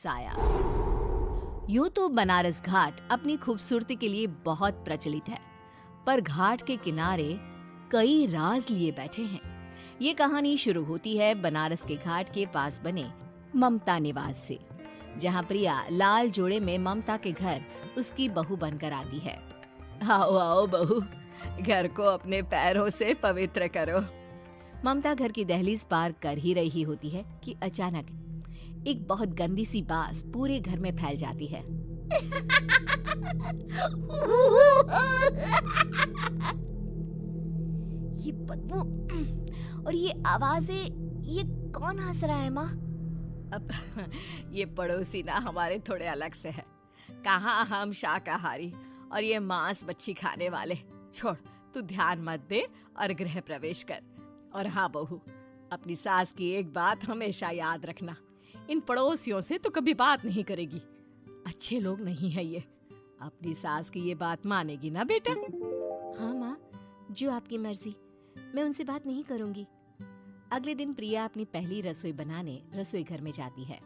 साया। यूं तो बनारस घाट अपनी खूबसूरती के लिए बहुत प्रचलित है, पर घाट के किनारे कई राज लिए बैठे हैं। ये कहानी शुरू होती है बनारस के घाट के पास बने ममता निवास से, जहां प्रिया लाल जोड़े में ममता के घर उसकी बहू बनकर आती है। आओ आओ बहू, घर को अपने पैरों से पवित्र करो। ममता घर की दहलीज पार कर ही रही होती है कि अचानक एक बहुत गंदी सी बास पूरे घर में फैल जाती है। ये बदबू और ये आवाजें, ये कौन हंस रहा है माँ? अब ये पड़ोसी ना हमारे थोड़े अलग से है। कहाँ हम शाकाहारी और ये मांस मच्छी खाने वाले। छोड़, तू ध्यान मत दे और गृह प्रवेश कर। और हाँ बहू, अपनी सास की एक बात हमेशा याद रखना, इन पड़ोसियों से तो कभी बात नहीं करेगी। अच्छे लोग नहीं है ये। अपनी सास की ये बात मानेगी ना बेटा? हाँ माँ, जो आपकी मर्जी, मैं उनसे बात नहीं करूंगी। अगले दिन प्रिया अपनी पहली रसोई बनाने रसोई घर में जाती है।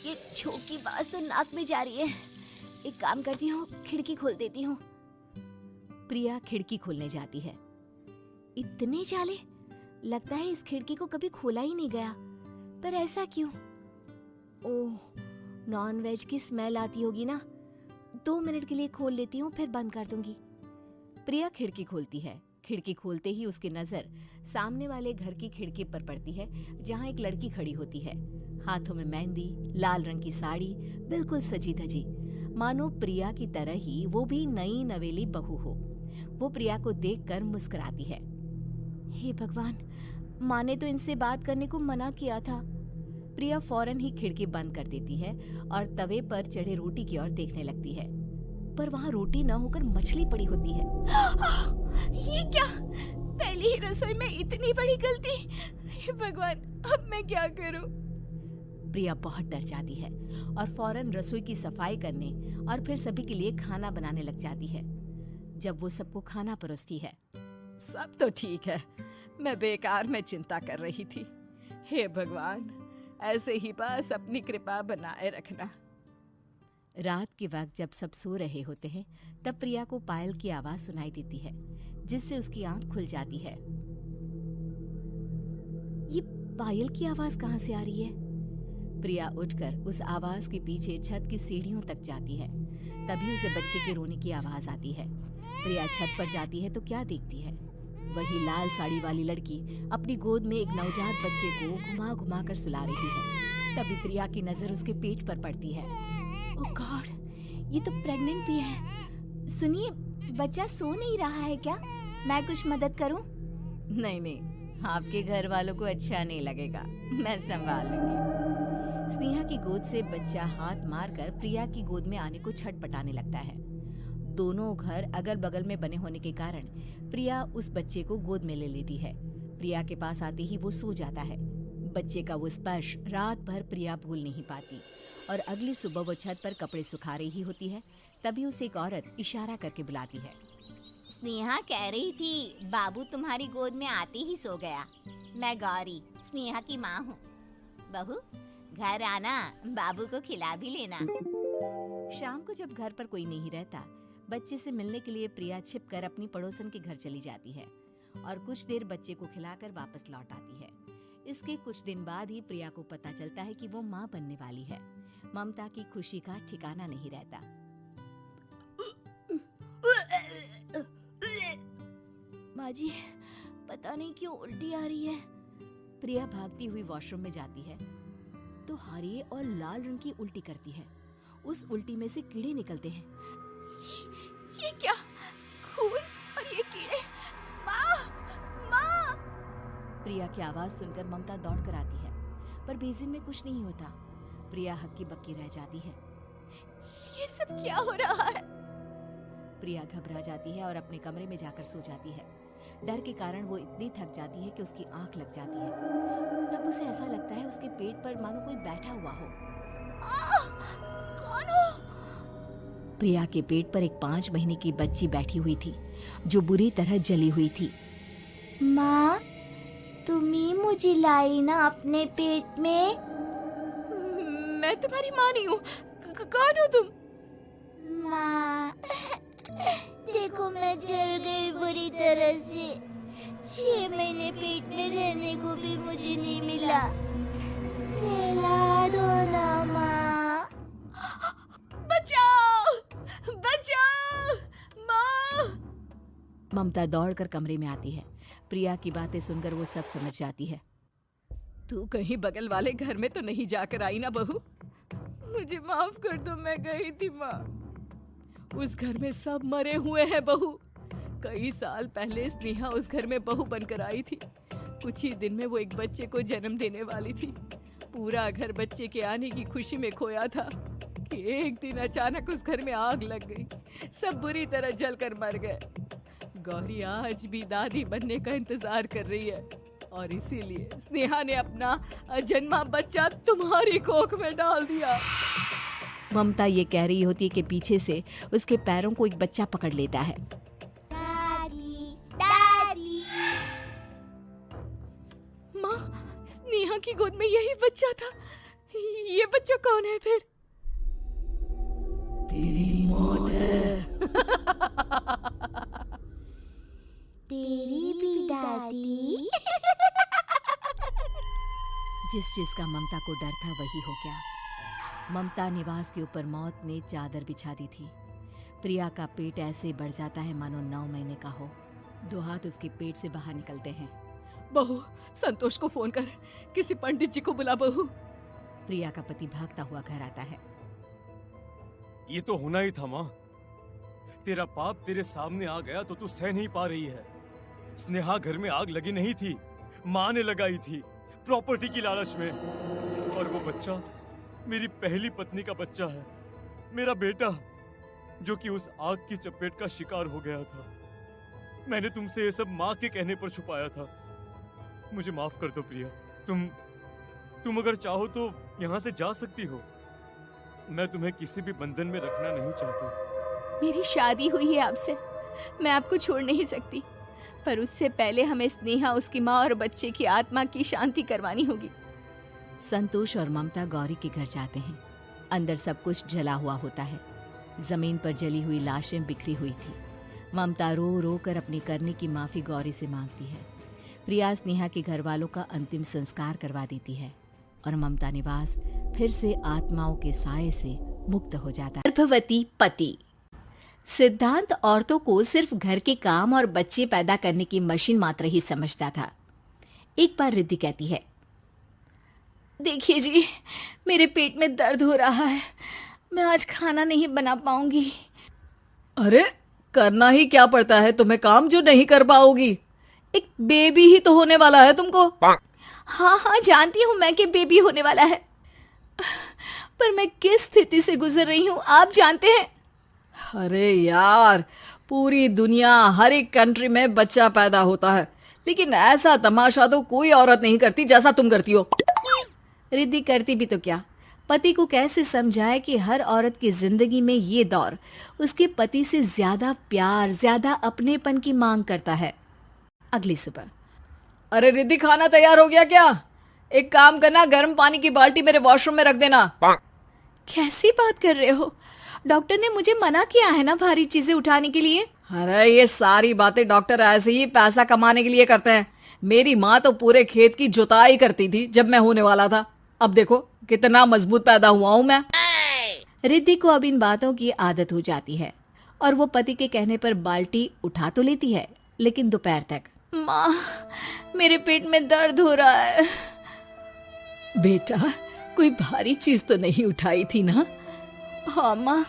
ये छोकी बात तो नाक में जा रही है। एक काम करती हूँ, खिड़की खोल देती हूँ। प्रिया खिड़की खोलने जाती है। इतने जाले, लगता है इस खिड़की को कभी खोला ही नहीं गया। पर ऐसा क्यों? ओह, नॉन वेज की स्मेल आती होगी ना। 2 मिनट के लिए खोल लेती हूँ, फिर बंद कर दूंगी। प्रिया खिड़की खोलती है। खिड़की खोलते ही उसकी नजर सामने वाले घर की खिड़की पर पड़ती है, जहाँ एक लड़की खड़ी होती है, हाथों में मेहंदी, लाल रंग की साड़ी, बिल्कुल सजी धजी, मानो प्रिया की तरह ही वो भी नई नवेली बहू हो। वो प्रिया को देखकर मुस्कुराती है। हे भगवान, माँ ने तो इनसे बात करने को मना किया था। प्रिया फौरन ही खिड़की बंद कर देती है और तवे पर चढ़े रोटी की ओर देखने लगती है, पर वहाँ रोटी न होकर मछली पड़ी होती है। ये क्या? पहली ही रसोई में इतनी बड़ी गलती! हे भगवान, अब मैं क्या करूं? प्रिया बहुत डर जाती है और फौरन रसोई की सफाई करने और फिर सभी के लिए खाना बनाने लग जाती है। जब वो सबको खाना परोसती है, सब तो ठीक है, मैं बेकार में चिंता कर रही थी। हे भगवान, ऐसे ही बस अपनी कृपा बनाए रखना। रात के वक्त जब सब सो रहे होते हैं, तब प्रिया को पायल की आवाज सुनाई देती है, जिससे उसकी आंख खुल जाती है। ये पायल की आवाज कहाँ से आ रही है? प्रिया उठकर उस आवाज के पीछे छत की सीढ़ियों तक जाती है। तभी उसे बच्चे के रोने की आवाज आती है। प्रिया छत पर जाती है तो क्या देखती है? वही लाल साड़ी वाली लड़की अपनी गोद में एक नवजात बच्चे को घुमा घुमा कर सुला रही है। तभी प्रिया की नजर उसके पेट पर पड़ती है। ओह गॉड, ये तो प्रेग्नेंट भी है। सुनिए, बच्चा सो नहीं रहा है क्या? मैं कुछ मदद करूं? नहीं नहीं, आपके घर वालों को अच्छा नहीं लगेगा, मैं संभाल लूंगी। स्नेहा की गोद से बच्चा हाथ मारकर प्रिया की गोद में आने को छटपटाने लगता है। दोनों घर अगल बगल में बने होने के कारण प्रिया उस बच्चे को गोद में ले लेती है। प्रिया के पास आते ही वो सो जाता है। बच्चे का वो स्पर्श रात भर प्रिया भूल नहीं पाती और अगली सुबह वो छत पर कपड़े सुखा रही होती है। तभी उसे एक औरत इशारा करके बुलाती है। स्नेहा कह रही थी बाबू तुम्हारी गोद में आते ही सो गया। मैं गौरी, स्नेहा की माँ हूँ। बहू, घर आना, बाबू को खिला भी लेना। शाम को जब घर पर कोई नहीं रहता, बच्चे से मिलने के लिए प्रिया छिपकर अपनी पड़ोसन के घर चली जाती है और कुछ देर बच्चे को खिलाकर वापस लौट आती है। इसके कुछ दिन बाद ही प्रिया को पता चलता है कि वो माँ बनने वाली है। ममता की खुशी का ठिकाना नहीं रहता। माँ जी, पता नहीं क्यों उल्टी आ रही है। प्रिया भागती हुई वॉशरूम में जाती है तो हरे और लाल रंग की उल्टी करती है। उस उल्टी में से कीड़े निकलते हैं। ये क्या? खून और ये कीड़े! माँ! माँ! प्रिया की आवाज सुनकर ममता दौड़ कर आती है, पर बेसिन में कुछ नहीं होता। प्रिया हक्की बक्की रह जाती है। ये सब क्या हो रहा है? प्रिया घबरा जाती है और अपने कमरे में जाकर सो जाती है। डर के कारण वो इतनी थक जाती है कि उसकी आंख लग जाती है। तब उसे ऐसा लगता है उसके पेट पर मानो कोई बैठा हुआ हो। कौन हो? प्रिया के पेट पर एक 5 महीने की बच्ची बैठी हुई थी, जो बुरी तरह जली हुई थी। माँ, तुम ही मुझे लाई ना अपने पेट में। मैं तुम्हारी माँ नहीं हूँ। कौन हो तुम? माँ, देखो मैं जल गई बुरी तरह से। 6 महीने पेट में रहने को भी मुझे नहीं मिला। सहला दो ना माँ। बचाओ, बचाओ, माँ। ममता दौड़कर कमरे में आती है। प्रिया की बातें सुनकर वो सब समझ जाती है। तू कहीं बगल वाले घर में तो नहीं जाकर आई ना बहू? मुझे माफ कर दो, मैं गई थी माँ। उस घर में सब मरे हुए हैं बहू। कई साल पहले स्नेहा उस घर में बहू बनकर आई थी। कुछ ही दिन में वो एक बच्चे को जन्म देने वाली थी। पूरा घर बच्चे के आने की खुशी में खोया था कि एक दिन अचानक उस घर में आग लग गई। सब बुरी तरह जलकर मर गए। गौरी आज भी दादी बनने का इंतजार कर रही है और इसीलिए स्नेहा ने अपना अजन्मा बच्चा तुम्हारी कोख में डाल दिया। ममता ये कह रही होती है कि पीछे से उसके पैरों को एक बच्चा पकड़ लेता है। दादी, दादी। माँ, स्नेहा की गोद में यही बच्चा था। ये बच्चा कौन है फिर? तेरी मौत है। तेरी भी दादी। जिस चीज का ममता को डर था वही हो गया। ममता निवास के ऊपर मौत ने चादर बिछा दी थी। प्रिया का पेट ऐसे बढ़ जाता है मानो 9 महीने का हो। 2 हाथ उसके पेट से बाहर निकलते हैं। बहू, संतोष को फोन कर, किसी पंडित जी को बुला बहू। प्रिया का पति भागता हुआ घर आता है। ये तो होना ही था माँ। तेरा पाप तेरे सामने आ गया तो तू सह नहीं पा रही है। स्नेहा घर में आग लगी नहीं थी, माँ ने लगाई थी, प्रॉपर्टी की लालच में। और वो बच्चा मेरी पहली पत्नी का बच्चा है, मेरा बेटा, जो कि उस आग की चपेट का शिकार हो गया था। मैंने तुमसे ये सब माँ के कहने पर छुपाया था। मुझे माफ कर दो प्रिया। तुम अगर चाहो तो यहाँ से जा सकती हो। मैं तुम्हें किसी भी बंधन में रखना नहीं चाहता। मेरी शादी हुई है आपसे, मैं आपको छोड़ नहीं सकती, पर उससे पहले हमें स्नेहा, उसकी माँ और बच्चे की आत्मा की शांति करवानी होगी। संतोष और ममता गौरी के घर जाते हैं। अंदर सब कुछ जला हुआ होता है। जमीन पर जली हुई लाशें बिखरी हुई थी। ममता रो रो कर अपने करने की माफी गौरी से मांगती है। प्रिया स्नेहा के घर वालों का अंतिम संस्कार करवा देती है और ममता निवास फिर से आत्माओं के साए से मुक्त हो जाता है। गर्भवती पति। सिद्धांत औरतों को सिर्फ घर के काम और बच्चे पैदा करने की मशीन मात्र ही समझता था। एक बार रिद्धि कहती है, देखिए जी, मेरे पेट में दर्द हो रहा है, मैं आज खाना नहीं बना पाऊंगी। अरे करना ही क्या पड़ता है तुम्हें काम जो नहीं कर पाओगी? एक बेबी ही तो होने वाला है तुमको। हाँ हाँ जानती हूँ मैं कि बेबी होने वाला है, पर मैं किस स्थिति से गुजर रही हूँ आप जानते हैं। अरे यार, पूरी दुनिया हर एक कंट्री में बच्चा पैदा होता है, लेकिन ऐसा तमाशा तो कोई औरत नहीं करती जैसा तुम करती हो। रिद्धि करती भी तो क्या, पति को कैसे समझाए कि हर औरत की जिंदगी में ये दौर उसके पति से ज्यादा प्यार, ज्यादा अपनेपन की मांग करता है। अगली सुबह, अरे रिद्धि, खाना तैयार हो गया क्या? एक काम करना, गर्म पानी की बाल्टी मेरे वॉशरूम में रख देना। कैसी बात कर रहे हो? डॉक्टर ने मुझे मना किया है ना भारी चीजें उठाने के लिए। अरे ये सारी बातें डॉक्टर ऐसे ही पैसा कमाने के लिए करते हैं। मेरी माँ तो पूरे खेत की जुताई करती थी जब मैं होने वाला था। अब देखो कितना मजबूत पैदा हुआ हूं मैं। रिद्धि को अब इन बातों की आदत हो जाती है और वो पति के कहने पर बाल्टी उठा तो लेती है, लेकिन दोपहर तक। माँ, मेरे पेट में दर्द हो रहा है। बेटा, कोई भारी चीज तो नहीं उठाई थी ना? हाँ माँ,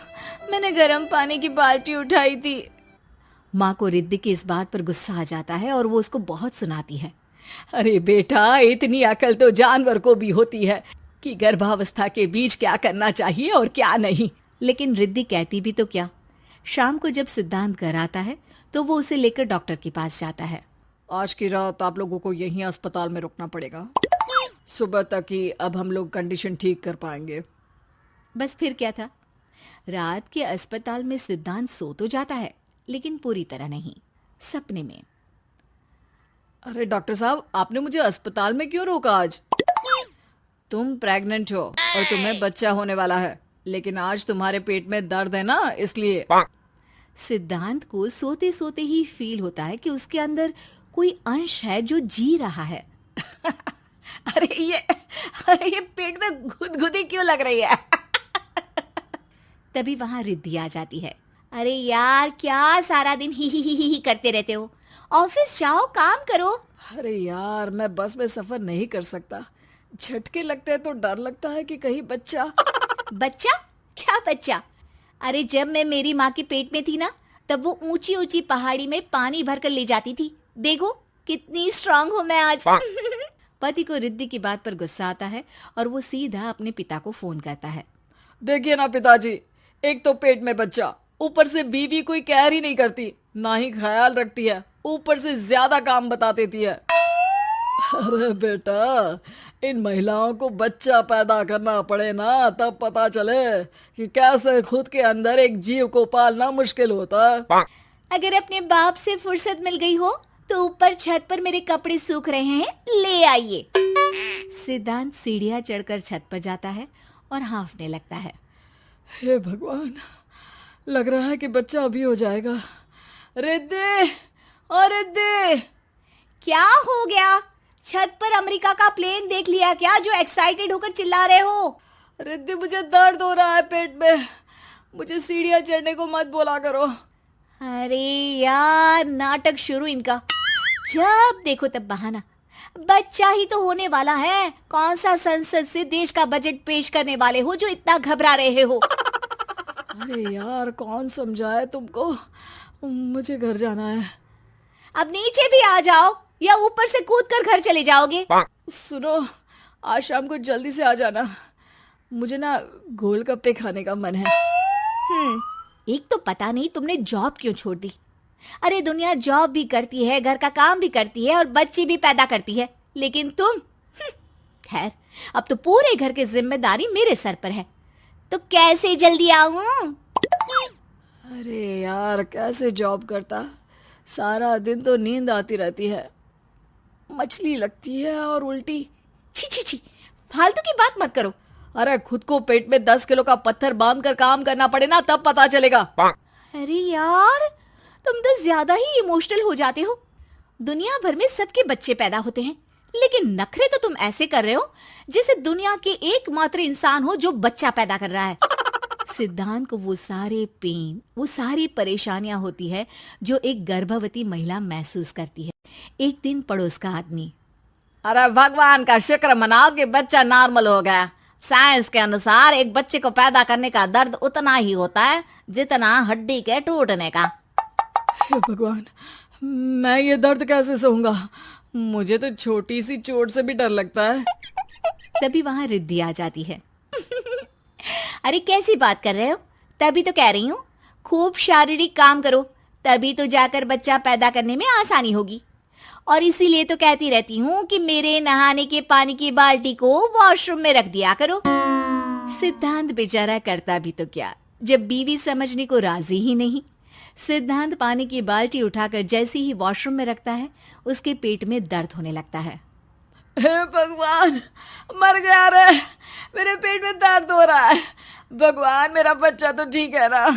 मैंने गर्म पानी की बाल्टी उठाई थी। माँ को रिद्धि की इस बात पर गुस्सा आ जाता है और वो उसको बहुत सुनाती है। अरे बेटा, इतनी अकल तो जानवर को भी होती है कि गर्भावस्था के बीच क्या करना चाहिए और क्या नहीं। लेकिन रिद्धि कहती भी तो क्या। शाम को जब सिद्धांत घर आता है तो वो उसे लेकर डॉक्टर के पास जाता है। आज की रात आप लोगों को यहीं अस्पताल में रुकना पड़ेगा। सुबह तक ही अब हम लोग कंडीशन ठीक कर पाएंगे। बस फिर क्या था, रात के अस्पताल में सिद्धांत सो तो जाता है, लेकिन पूरी तरह नहीं, सपने में। अरे डॉक्टर साहब, आपने मुझे अस्पताल में क्यों रोका आज? तुम प्रेग्नेंट हो और तुम्हें बच्चा होने वाला है, लेकिन आज तुम्हारे पेट में दर्द है ना, इसलिए। सिद्धांत को सोते सोते ही फील होता है कि उसके अंदर कोई अंश है जो जी रहा है। अरे ये पेट में गुदगुदी क्यों लग रही है? तभी वहां रिद्धि आ जाती है। अरे यार, क्या सारा दिन ही करते रहते हो? ऑफिस जाओ, काम करो। अरे यार, मैं बस में सफर नहीं कर सकता। झटके लगते हैं तो डर लगता है कि कहीं बच्चा। बच्चा? क्या बच्चा? अरे जब मैं मेरी माँ के पेट में थी ना, तब वो ऊंची ऊंची पहाड़ी में पानी भर कर ले जाती थी। देखो कितनी स्ट्रांग हूँ मैं आज। पति को रिद्धि की बात पर गुस्सा आता है और वो सीधा अपने पिता को फोन करता है। देखिए ना पिताजी, एक तो पेट में बच्चा, ऊपर से बीवी कोई केयर ही नहीं करती, ना ही ख्याल रखती है, ऊपर से ज्यादा काम बता देती है। अरे बेटा, इन महिलाओं को बच्चा पैदा करना पड़े ना, तब पता चले कि कैसे खुद के अंदर एक जीव को पालना मुश्किल होता है। अगर अपने बाप से फुर्सत मिल गई हो तो ऊपर छत पर मेरे कपड़े सूख रहे हैं, ले आइए। सिद्धांत सीढ़ियां चढ़कर छत पर जाता है और हांफने लगता है। हे भगवान, लग रहा है कि बच्चा अभी हो जाएगा। रिद्धि, और रिद्धि। क्या हो गया? छत पर अमेरिका का प्लेन देख लिया क्या जो एक्साइटेड होकर चिल्ला रहे हो? रिद्धि, मुझे दर्द हो रहा है पेट में, मुझे सीढ़ियां चढ़ने को मत बोला करो। अरे यार, नाटक शुरू इनका। जब देखो तब बहाना। बच्चा ही तो होने वाला है, कौन सा संसद से देश का बजट पेश करने वाले हो जो इतना घबरा रहे हो? अरे यार, कौन समझाए तुमको, मुझे घर जाना है। अब नीचे भी आ जाओ या ऊपर से कूदकर घर चले जाओगे? सुनो, आज शाम को जल्दी से आ जाना, मुझे ना गोलगप्पे खाने का मन है। एक तो पता नहीं तुमने जॉब क्यों छोड़ दी। अरे दुनिया जॉब भी करती है, घर का काम भी करती है और बच्चे भी पैदा करती है, लेकिन तुम खैर, अब तो पूरे घर की जिम्मेदारी मेरे सर पर है, तो कैसे जल्दी आऊं? अरे यार, कैसे जॉब करता, सारा दिन तो नींद आती रहती है, मछली लगती है और उल्टी। छी छी छी, फालतू की बात मत करो। अरे खुद को पेट में 10 किलो का पत्थर बांध कर काम करना पड़े ना, तब पता चलेगा। अरे यार, तुम तो ज्यादा ही इमोशनल हो जाते हो। दुनिया भर में सबके बच्चे पैदा होते हैं, लेकिन नखरे तो तुम ऐसे कर रहे हो जैसे दुनिया के एकमात्र इंसान हो जो बच्चा पैदा कर रहा है। सिद्धांत को वो सारे पेन, वो सारी परेशानियां होती है जो एक गर्भवती महिला महसूस करती है। एक दिन पड़ोस का आदमी, अरे भगवान का शुक्र मनाओ कि बच्चा नॉर्मल हो गया। साइंस के अनुसार एक बच्चे को पैदा करने का दर्द उतना ही होता है जितना हड्डी के टूटने का। हे भगवान, मैं ये दर्द कैसे सहूंगा, मुझे तो छोटी सी चोट से भी डर लगता है। तभी वहां रिद्धि आ जाती है। अरे कैसी बात कर रहे हो? तभी तो कह रही हूँ, खूब शारीरिक काम करो, तभी तो जाकर बच्चा पैदा करने में आसानी होगी। और इसीलिए तो कहती रहती हूँ कि मेरे नहाने के पानी की बाल्टी को वॉशरूम में रख दिया करो। सिद्धांत बेचारा करता भी तो क्या, जब बीवी समझने को राजी ही नहीं। सिद्धांत पानी की बाल्टी उठाकर जैसे ही वॉशरूम में रखता है, उसके पेट में दर्द होने लगता है। हे भगवान, मर गया रे, मेरे पेट में दर्द हो रहा है। भगवान, मेरा बच्चा तो ठीक है ना?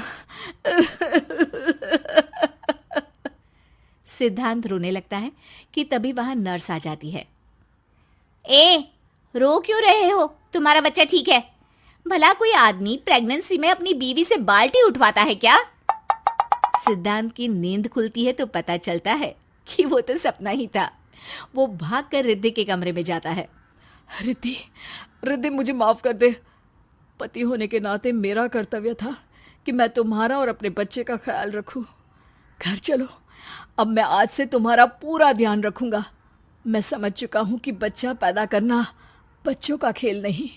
सिद्धांत रोने लगता है कि तभी वहां नर्स आ जाती है। ए, रो क्यों रहे हो? तुम्हारा बच्चा ठीक है। भला कोई आदमी प्रेगनेंसी में अपनी बीवी से बाल्टी उठवाता है क्या? सिद्धांत की नींद खुलती है तो पता चलता है कि वो तो सपना ही था। वो भागकर रिद्धि के कमरे में जाता है। रिद्धि, रिद्धि, मुझे माफ कर दे। पति होने के नाते मेरा कर्तव्य था कि मैं तुम्हारा और अपने बच्चे का ख्याल रखूं। घर चलो, अब मैं आज से तुम्हारा पूरा ध्यान रखूंगा। मैं समझ चुका हूं कि बच्चा पैदा करना बच्चों का खेल नहीं,